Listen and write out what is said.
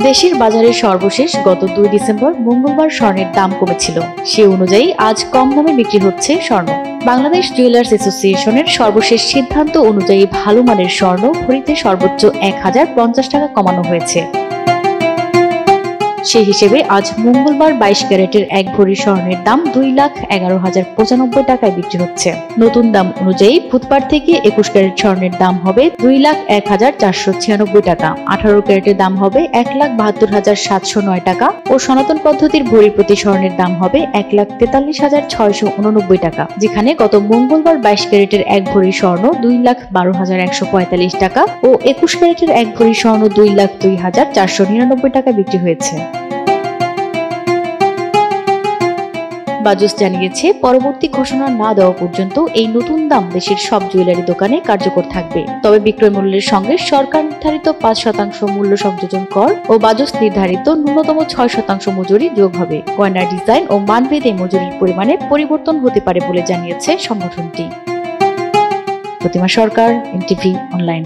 দেশের বাজারের সর্বশেষ গত 2 ডিসেম্বর মঙ্গলবার স্বর্ণের দাম কমেছিল। সে অনুযায়ী আজ কম দামে বিক্রি হচ্ছে স্বর্ণ। বাংলাদেশ জুয়েলার্স অ্যাসোসিয়েশনের সর্বশেষ সিদ্ধান্ত অনুযায়ী ভালো মানের স্বর্ণ ভরিতে সর্বোচ্চ 1050 টাকা কমানো হয়েছে। সেই হিসেবে আজ মঙ্গলবার 22 ক্যারেটের 1 ভরি স্বর্ণের দাম 2,11,095 টাকায় বিক্রি হচ্ছে। নতুন দাম অনুযায়ী বুধবার থেকে 21 ক্যারেট স্বর্ণের দাম হবে 2,01,496 টাকা, 18 ক্যারেটের দাম হবে 1,72,709 টাকা ও সনাতন পদ্ধতির ভরি প্রতি স্বর্ণের দাম হবে 1,43,689 টাকা, যেখানে গত মঙ্গলবার 22 ক্যারেটের 1 ভরি স্বর্ণ 2,12,145 টাকা ও 21 ক্যারেটের 1 ভরি স্বর্ণ 2,02,499 টাকা বিক্রি হয়েছে। বাজুস জানিয়েছে, পরবর্তী ঘোষণা না দেওয়া পর্যন্ত এই নতুন দাম দেশের সব জুয়েলারি দোকানে কার্যকর থাকবে। তবে বিক্রয় মূল্যের সঙ্গে সরকার নির্ধারিত 5% মূল্য সংযোজন কর ও বাজুস নির্ধারিত ন্যূনতম 6% মজুরি যোগ হবে। গয়নার ডিজাইন ও মানভেদে মজুরির পরিমাণে পরিবর্তন হতে পারে বলে জানিয়েছে সংগঠনটি। প্রতিমা সরকার, এনটিভি অনলাইন।